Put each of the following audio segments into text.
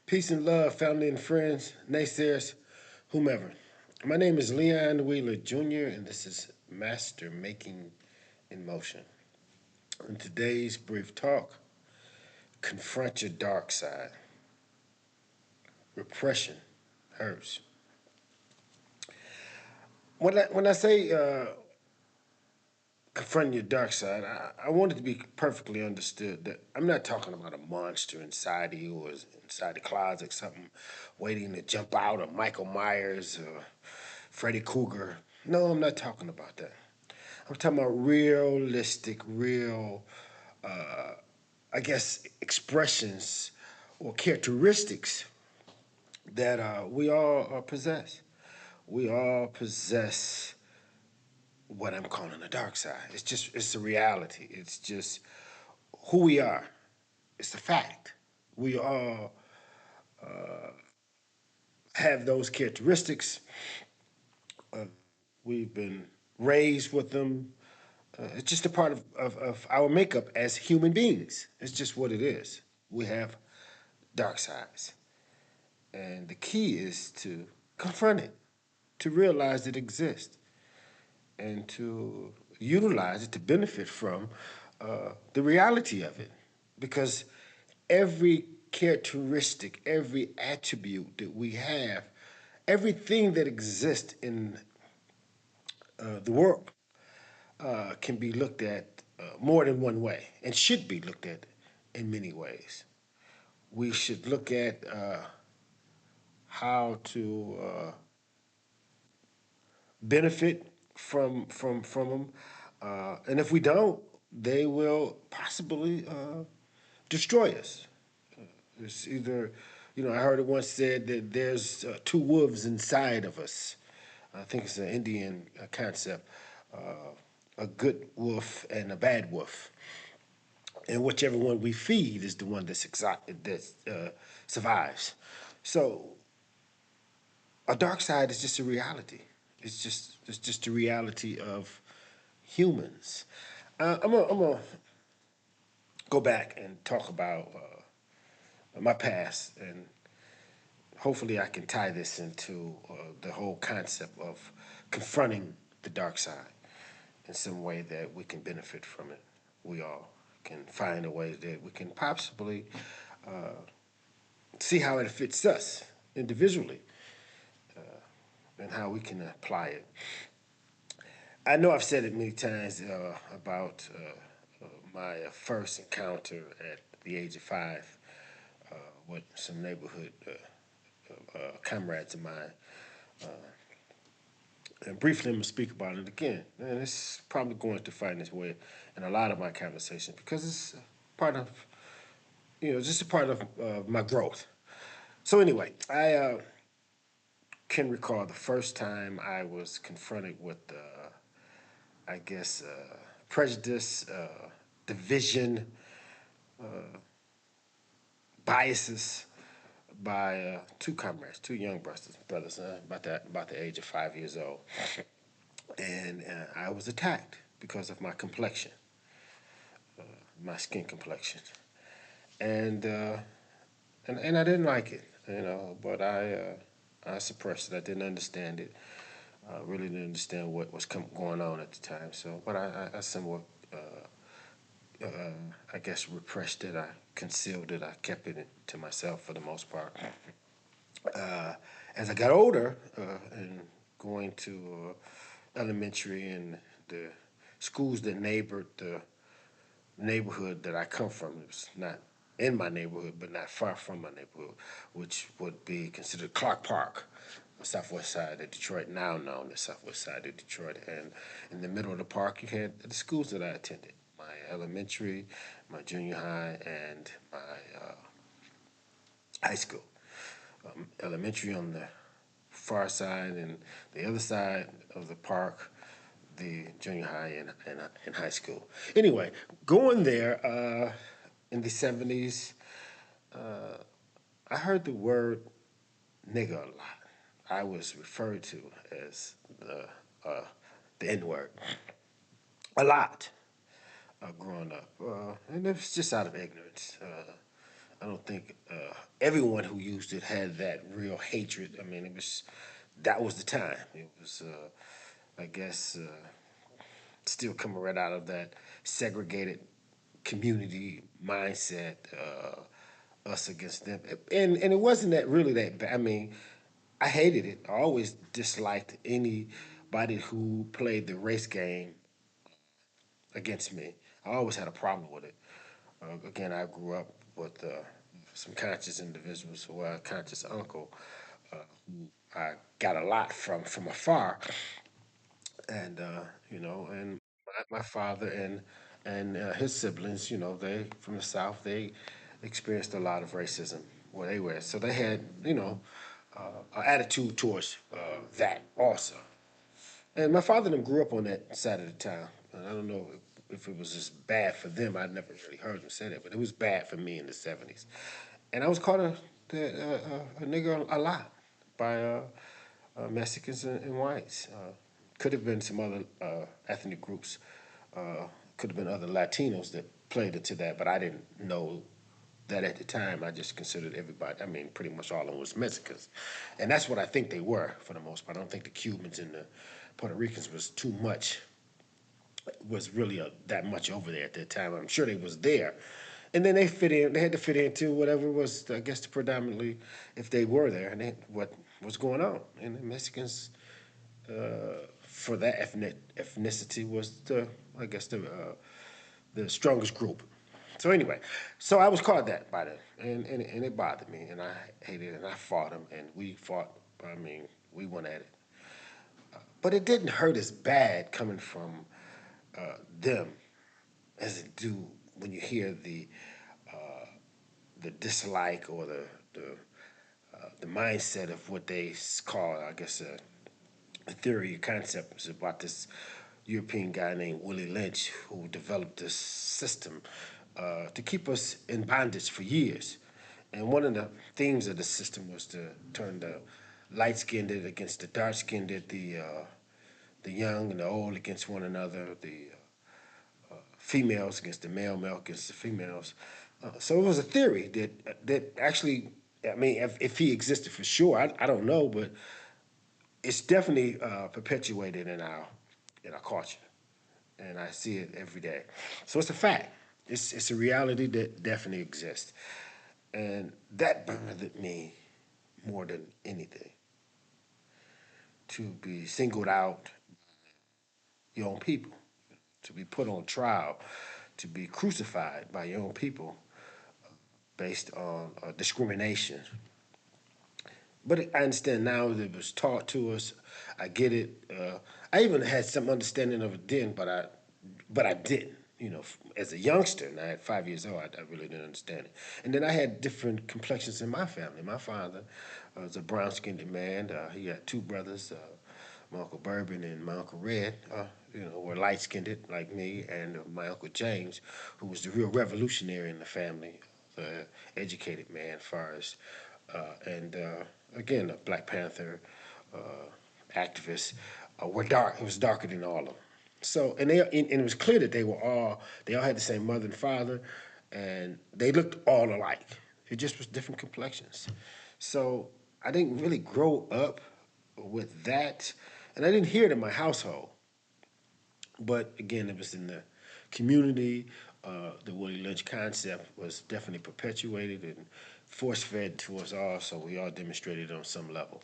Peace and love, family and friends, naysayers, whomever. My name is Leon Wheeler Jr., and this is Master Making in Motion. In today's brief talk, confront your dark side. Repression hurts. When I say confronting your dark side, I want it to be perfectly understood that I'm not talking about a monster inside of you or inside the closet, something waiting to jump out, or Michael Myers or Freddy Krueger. No, I'm not talking about that. I'm talking about realistic, real, I guess, expressions or characteristics that we all possess. We all possess what I'm calling the dark side. It's a reality. It's just who we are. It's a fact. We all have those characteristics. Uh, we've been raised with them. It's just a part of our makeup as human beings. It's just what it is. We have dark sides. And the key is to confront it, to realize it exists, and to utilize it to benefit from the reality of it. Because every characteristic, every attribute that we have, everything that exists in the world can be looked at more than one way and should be looked at in many ways. We should look at how to benefit from them, and if we don't, they will possibly destroy us. It's either, I heard it once said that there's two wolves inside of us. I think it's an Indian concept, a good wolf and a bad wolf. And whichever one we feed is the one that survives. So a dark side is just a reality. It's just a reality of humans. I'm gonna go back and talk about my past, and hopefully I can tie this into the whole concept of confronting the dark side in some way that we can benefit from it. We all can find a way that we can possibly see how it fits us individually and how we can apply it. I know I've said it many times about my first encounter at the age of 5 with some neighborhood comrades of mine. And briefly, I'm going to speak about it again. And it's probably going to find its way in a lot of my conversations because it's part of, just a part of my growth. So, anyway, I can recall the first time I was confronted with, I guess, prejudice, division, biases by two comrades, two young brothers, about the age of 5 years old, and I was attacked because of my complexion, my skin complexion, and and I didn't like it, but I suppressed it. I didn't understand it. I really didn't understand what was going on at the time. So, but I somewhat, uh, I guess, repressed it. I concealed it. I kept it to myself for the most part. Uh, as I got older and going to elementary and the schools that neighbored the neighborhood that I come from, it was not in my neighborhood, but not far from my neighborhood, which would be considered Clark Park, southwest side of Detroit, now known as southwest side of Detroit. And in the middle of the park, you had the schools that I attended: my elementary, my junior high, and my high school. Elementary on the far side, and the other side of the park, the junior high and high school. Anyway, going there in the 70s, I heard the word nigger a lot. I was referred to as the N word a lot growing up, and it was just out of ignorance. I don't think everyone who used it had that real hatred. I mean, that was the time. It was, I guess, still coming right out of that segregated community mindset, us against them, and it wasn't that really that bad. I mean, I hated it. I always disliked anybody who played the race game against me. I always had a problem with it. Again, I grew up with some conscious individuals, well, a conscious uncle, who I got a lot from afar, and and my father and his siblings, they from the South, they experienced a lot of racism where they were, so they had an attitude towards that also. And my father and them grew up on that side of the town. And I don't know if it was just bad for them. I never really heard them say that, but it was bad for me in the '70s. And I was called a nigger a lot by Mexicans and whites. Could have been some other ethnic groups. Could have been other Latinos that played into that, but I didn't know that at the time. I just considered everybody. I mean, pretty much all of them was Mexicans, and that's what I think they were for the most part. I don't think the Cubans and the Puerto Ricans was too much. Was really that much over there at that time. I'm sure they was there, and then they fit in. They had to fit into whatever was, I guess, predominantly if they were there and what was going on. And the Mexicans, for that ethnicity, was I guess, the strongest group. So anyway, so I was called that by them, and it bothered me, and I hated it, and I fought them, and we fought. I mean, we went at it, but it didn't hurt as bad coming from them as it do when you hear the dislike or the mindset of what they call, I guess, a theory, a concept is about this European guy named Willie Lynch who developed this system to keep us in bondage for years. And one of the themes of the system was to turn the light-skinned against the dark-skinned, the young and the old against one another, the females against the male against the females. So it was a theory that actually, I mean, if he existed for sure, I don't know, but it's definitely perpetuated in our culture, and I see it every day. So it's a fact. It's a reality that definitely exists, and that bothered me more than anything. To be singled out, your own people, to be put on trial, to be crucified by your own people based on discrimination. But I understand now that it was taught to us. I get it. I even had some understanding of it then, but I didn't. As a youngster, and I had 5 years old, I really didn't understand it. And then I had different complexions in my family. My father was a brown-skinned man. He had two brothers, my Uncle Bourbon and my Uncle Red. Were light-skinned like me, and my Uncle James, who was the real revolutionary in the family, the educated man, as far as and again, a Black Panther uh, activist, were dark. It was darker than all of them. So, and it was clear that they all had the same mother and father, and they looked all alike. It just was different complexions. So I didn't really grow up with that, and I didn't hear it in my household. But again, it was in the community. The Willie Lynch concept was definitely perpetuated and force fed to us all, so we all demonstrated on some level.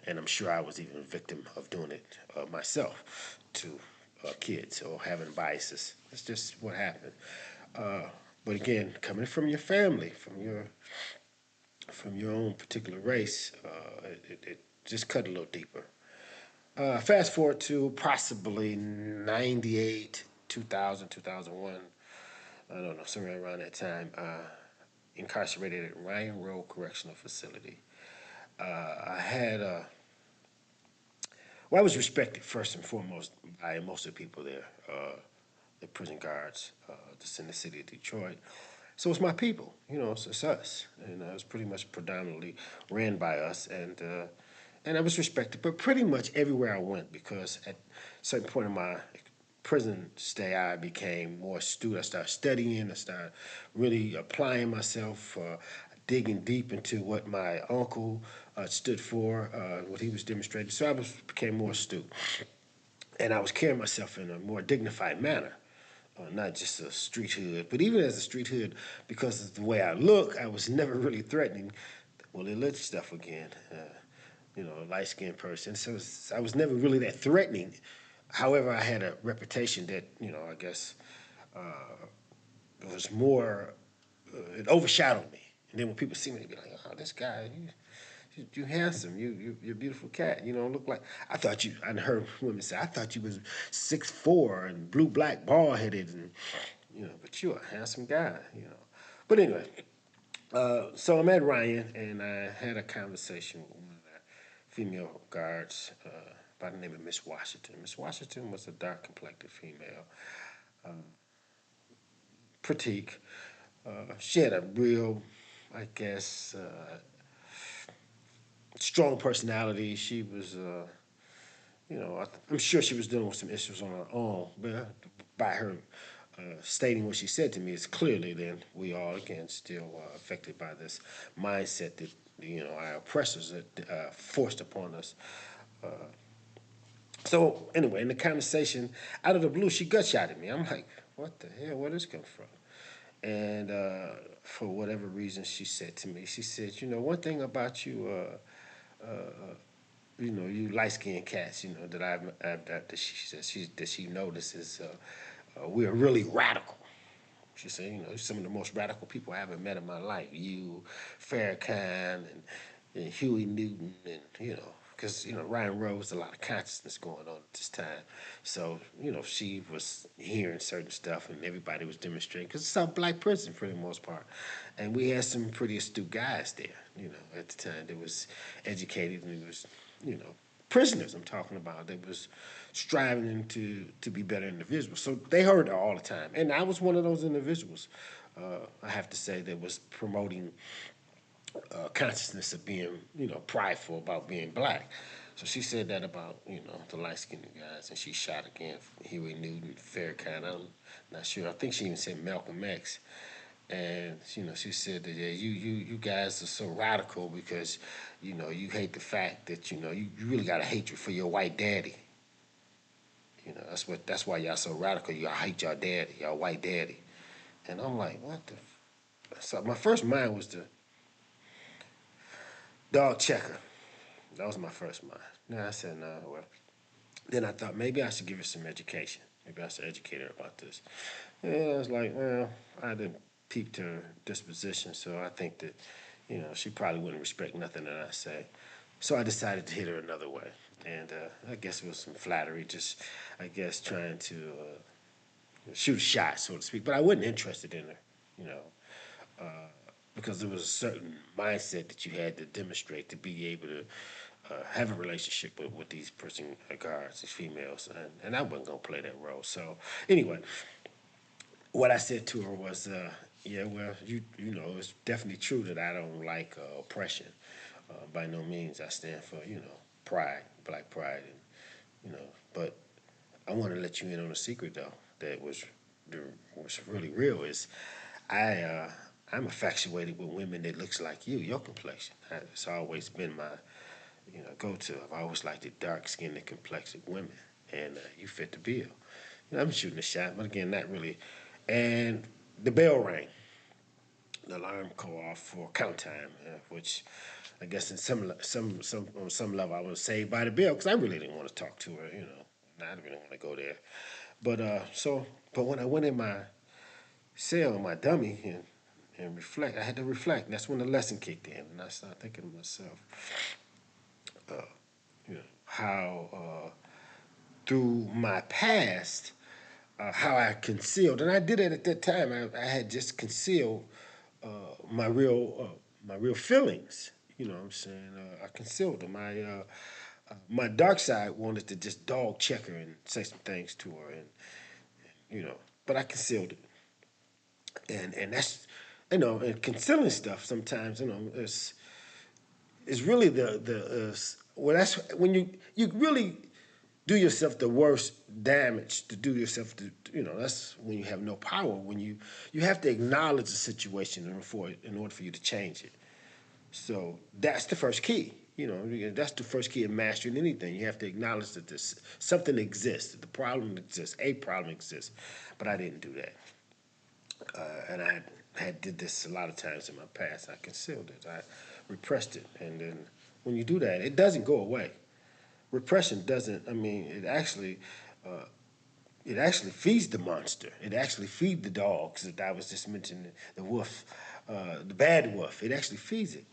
And I'm sure I was even a victim of doing it myself to kids or having biases. That's just what happened. Uh, but again, coming from your family, from your own particular race, it just cut a little deeper. Fast forward to possibly 98, 2000, 2001. I don't know, somewhere around that time. Incarcerated at Ryan Road Correctional Facility. I had, well, I was respected first and foremost by most of the people there, the prison guards, just in the city of Detroit. So it's my people, it's us. And it was pretty much predominantly ran by us. And I was respected, but pretty much everywhere I went, because at a certain point in my prison stay, I became more astute. I started studying. I started really applying myself. digging deep into what my uncle stood for, what he was demonstrating. So became more astute, and I was carrying myself in a more dignified manner, not just a street hood, but even as a street hood, because of the way I look, I was never really threatening. Well, they lit stuff again, a light skinned person. So I was never really that threatening. However, I had a reputation that, I guess was more, it overshadowed me. And then when people see me, they be like, oh, this guy, you handsome, you're a beautiful cat. Look like I thought you. I heard women say, I thought you was 6'4" and blue black, bald headed, and but you're a handsome guy. But anyway, so I met Ryan, and I had a conversation with one of the female guards by the name of Miss Washington. Miss Washington was a dark complected female, petite. She had a real, I guess, strong personality. She was, I'm sure she was dealing with some issues on her own, but by her stating what she said to me, it's clearly then we all again still affected by this mindset that our oppressors forced upon us. So anyway, in the conversation, out of the blue, she gut shot at me. I'm like, what the hell? Where this come from? And for whatever reason, she said to me, she said, one thing about you, you light skinned cats, that that she notices, we're really radical. She said, some of the most radical people I ever met in my life. You, Farrakhan, and Huey Newton, and because Ryan Rose, a lot of consciousness going on at this time. So she was hearing certain stuff, and everybody was demonstrating because it's a black prison for the most part, and we had some pretty astute guys there. At the time that was educated and it was, prisoners. I'm talking about that was striving to be better individuals. So they heard her all the time, and I was one of those individuals. I have to say that was promoting consciousness of being, prideful about being black. So she said that about, the light skinned guys, and she shot again Huey Newton, Farrakhan. I'm not sure. I think she even said Malcolm X. And she said that yeah, you guys are so radical because you hate the fact that you really got a hatred for your white daddy. That's why y'all so radical. Y'all hate y'all daddy, y'all white daddy. And I'm like, what the? So my first mind was the dog checker. That was my first mind. Then I said, no, well. Then I thought maybe I should give her some education. Maybe I should educate her about this. And I was like, well, I didn't peeped her disposition, so I think that, she probably wouldn't respect nothing that I say. So I decided to hit her another way. And I guess it was some flattery, just, I guess, trying to shoot a shot, so to speak. But I wasn't interested in her, you know, because there was a certain mindset that you had to demonstrate to be able to have a relationship with these person guards, these females, and I wasn't gonna play that role. So anyway, what I said to her was, yeah, well, you know, it's definitely true that I don't like oppression. By no means, I stand for pride, black pride, and but I want to let you in on a secret though that was really real is I I'm infatuated with women that looks like you, your complexion. It's always been my go to. I've always liked the dark skinned and complexion women, and you fit the bill. I'm shooting a shot, but again, not really. And the bell rang. The alarm go off for count time, which I guess in some on some level I was saved by the bell because I really didn't want to talk to her. I didn't really want to go there. But but when I went in my cell, my dummy, and reflect, I had to reflect. And that's when the lesson kicked in, and I started thinking to myself, how through my past, how I concealed, and I did it at that time. I had just concealed my real feelings. You know what I'm saying? I concealed them. My dark side wanted to just dog check her and say some things to her, and you know, but I concealed it, and that's and concealing stuff sometimes is really the well that's when you really do yourself the worst damage to do yourself to, that's when you have no power. When you have to acknowledge the situation in order for you to change it. So that's the first key. That's the first key in mastering anything. You have to acknowledge that this something exists, that the problem exists, a problem exists. But I didn't do that, and I had did this a lot of times in my past. I concealed it. I repressed it, and then when you do that, it doesn't go away. Repression doesn't. I mean, it actually feeds the monster. It actually feeds the dogs that I was just mentioning, the wolf, the bad wolf. It actually feeds it.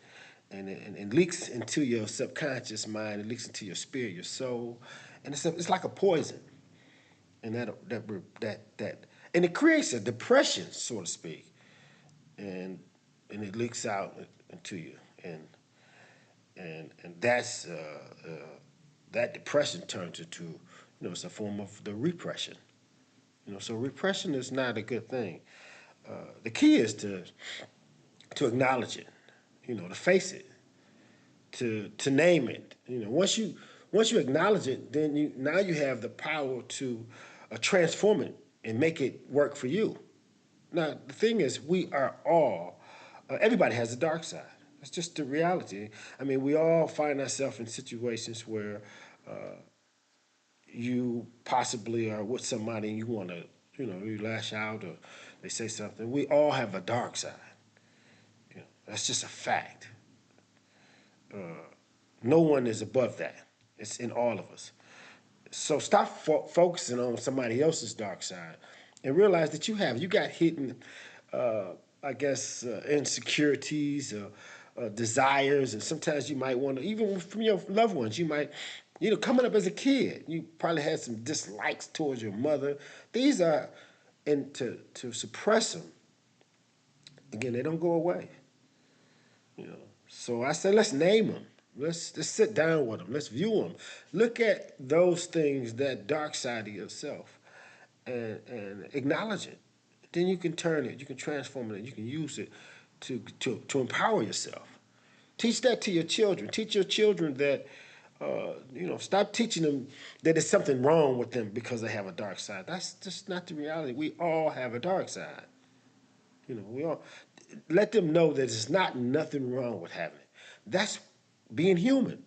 And it leaks into your subconscious mind. It leaks into your spirit, your soul. And it's like a poison. And and it creates a depression, so to speak. And it leaks out into you. And that depression turns into, it's a form of the repression. So repression is not a good thing. The key is to acknowledge it, to face it, to name it. Once you acknowledge it, then you have the power to transform it and make it work for you. Now the thing is, we are all everybody has a dark side. That's just the reality. I mean, we all find ourselves in situations where you possibly are with somebody and you want to, you lash out or they say something. We all have a dark side. That's just a fact. No one is above that. It's in all of us. So stop focusing on somebody else's dark side and realize that you got hidden, I guess, insecurities, desires, and sometimes you might want to, even from your loved ones, you might, coming up as a kid, you probably had some dislikes towards your mother. These are, and to suppress them, again, they don't go away. You know. So I said, let's name them. Let's sit down with them. Let's view them. Look at those things, that dark side of yourself, and acknowledge it. Then you can turn it. You can transform it. You can use it to empower yourself. Teach that to your children. Teach your children that, stop teaching them that there's something wrong with them because they have a dark side. That's just not the reality. We all have a dark side. We all let them know that there's not nothing wrong with having it. That's being human.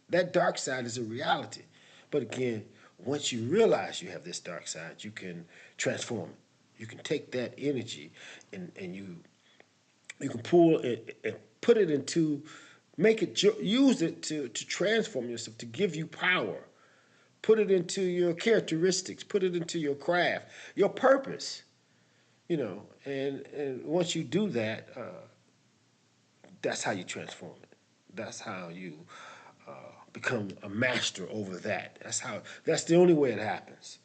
That dark side is a reality. But again, once you realize you have this dark side, you can transform it. You can take that energy and you can pull it and put it into, make it, use it to transform yourself, to give you power. Put it into your characteristics, put it into your craft, your purpose, and once you do that, that's how you transform it. That's how you uh, become a master over that. That's the only way it happens.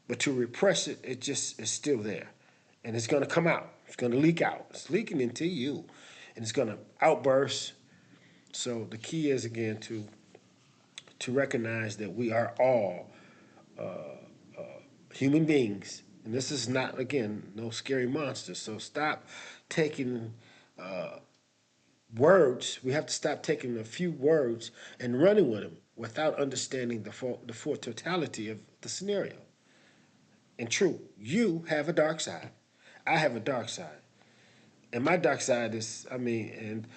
But to repress it, it just is still there. And it's going to come out. It's going to leak out. It's leaking into you. And it's going to outburst. So the key is, again, to recognize that we are all human beings. And this is not, again, no scary monster. So stop taking words. We have to stop taking a few words and running with them without understanding the full totality of the scenario. And true, you have a dark side. I have a dark side. And my dark side is, and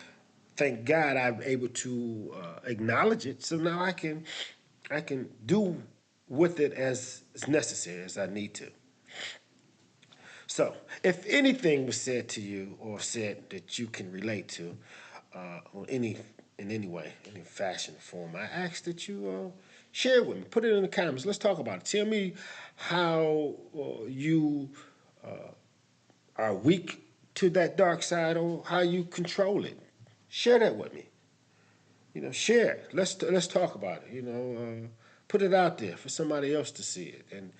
thank God I'm able to acknowledge it. So now I can do with it as necessary as I need to. So, if anything was said to you or said that you can relate to, or in any way, any fashion, form, I ask that you share it with me. Put it in the comments. Let's talk about it. Tell me how you are weak to that dark side, or how you control it. Share that with me. Share it. Let's talk about it. Put it out there for somebody else to see it. And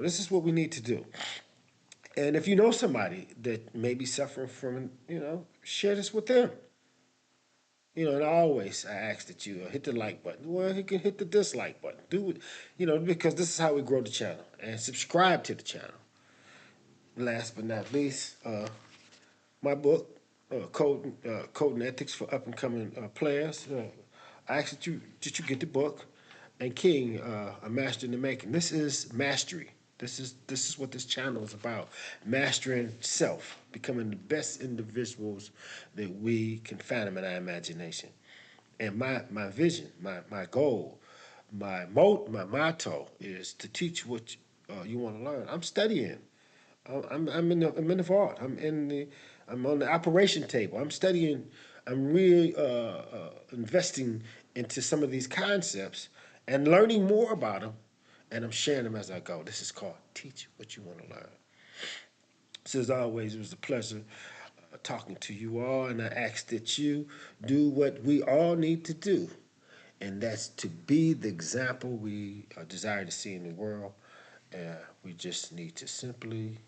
this is what we need to do. And if you know somebody that may be suffering from, share this with them. And always I ask that you hit the like button. Well, you can hit the dislike button. Do it, because this is how we grow the channel. And subscribe to the channel. Last but not least, my book, Code and Ethics for Up and Coming Players. I ask that you get the book. and King, a master in the making. This is mastery. This is what this channel is about. Mastering self, becoming the best individuals that we can fathom in our imagination. And my vision, my goal, my motto is to teach what you want to learn. I'm studying. I'm in the vault. I'm on the operation table. I'm studying. I'm really investing into some of these concepts and learning more about them, and I'm sharing them as I go. This is called teach what you want to learn. So as always, it was a pleasure talking to you all, and I ask that you do what we all need to do, and that's to be the example we desire to see in the world. We just need to simply